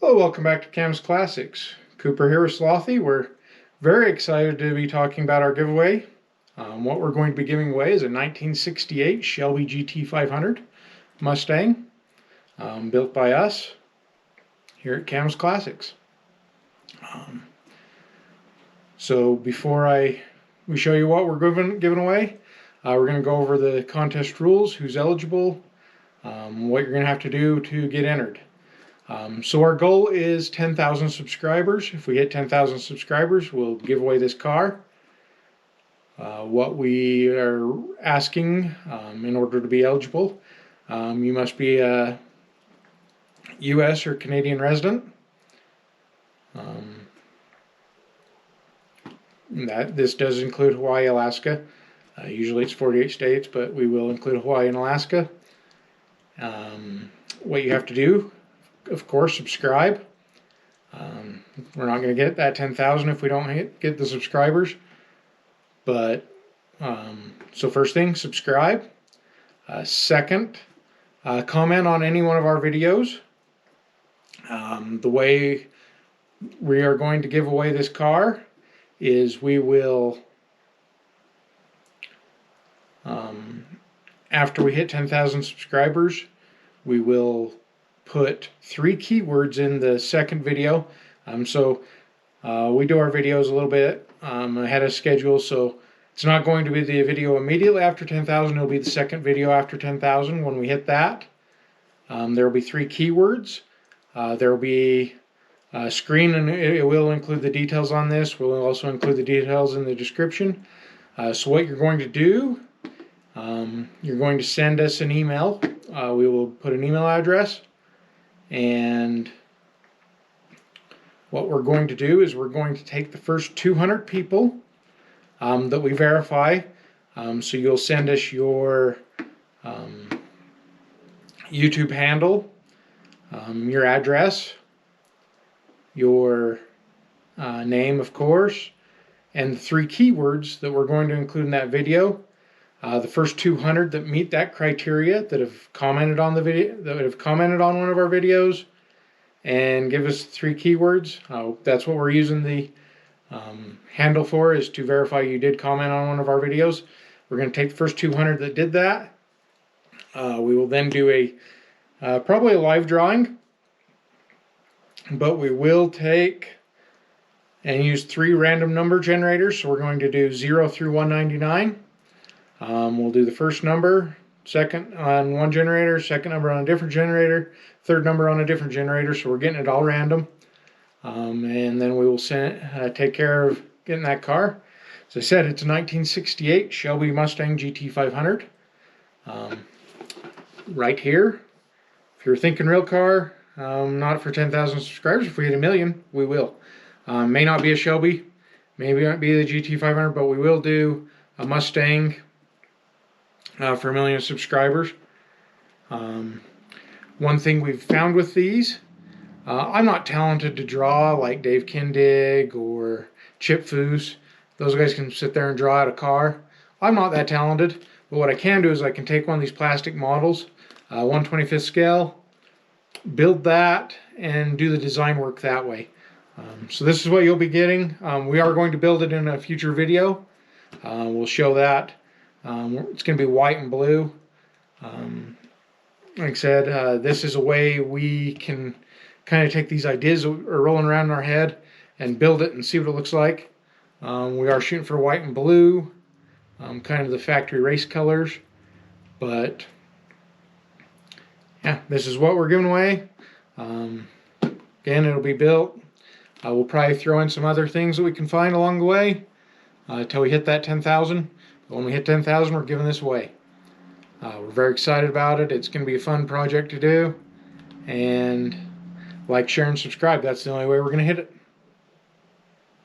Hello, welcome back to Cam's Classics. Cooper here with Slothy. We're very excited to be talking about our giveaway. What we're going to be giving away is a 1968 Shelby GT500 Mustang, built by us here at Cam's Classics. So before we show you what we're giving away, we're going to go over the contest rules, who's eligible, what you're going to have to do to get entered. So our goal is 10,000 subscribers. If we hit 10,000 subscribers, we'll give away this car. What we are asking in order to be eligible, you must be a U.S. or Canadian resident. This does include Hawaii, Alaska. Usually it's 48 states, but we will include Hawaii and Alaska. What you have to do, of course, subscribe. We're not going to get that 10,000 if we don't get the subscribers. But so first thing, subscribe. Second, comment on any one of our videos. The way we are going to give away this car is we will, after we hit 10,000 subscribers, we will put 3 keywords in the second video. So we do our videos a little bit ahead of schedule, so it's not going to be the video immediately after 10,000. It'll be the second video after 10,000. When we hit that, there will be 3 keywords. There will be a screen, and it will include the details on this. We'll also include the details in the description. So what you're going to do, you're going to send us an email. We will put an email address. And what we're going to do is we're going to take the first 200 people that we verify. So you'll send us your YouTube handle, your address, your name, of course, and the 3 keywords that we're going to include in that video. The first 200 that meet that criteria, that have commented on the video, that have commented on one of our videos, and give us 3 keywords. That's what we're using the handle for, is to verify you did comment on one of our videos. We're going to take the first 200 that did that. We will then do probably a live drawing, but we will take and use 3 random number generators. So we're going to do 0 through 199. We'll do the first number, second on one generator, second number on a different generator, third number on a different generator, so we're getting it all random. And then we will take care of getting that car. As I said, it's a 1968 Shelby Mustang GT500. Right here. If you're thinking real car, not for 10,000 subscribers. If we hit 1 million, we will. May not be a Shelby, maybe not be the GT500, but we will do a Mustang for 1 million subscribers. One thing we've found with these, I'm not talented to draw like Dave Kindig or Chip Foose. Those guys can sit there and draw out a car. I'm not that talented, but what I can do is I can take one of these plastic models, 1/25th scale, build that, and do the design work that way. So this is what you'll be getting. We are going to build it in a future video. We'll show that. It's going to be white and blue. Like I said, this is a way we can kind of take these ideas that are rolling around in our head and build it and see what it looks like. We are shooting for white and blue, kind of the factory race colors. But yeah, this is what we're giving away. Again, it'll be built. We'll probably throw in some other things that we can find along the way until we hit that 10,000. When we hit 10,000, we're giving this away. We're very excited about it. It's going to be a fun project to do. And like, share, and subscribe. That's the only way we're going to hit it.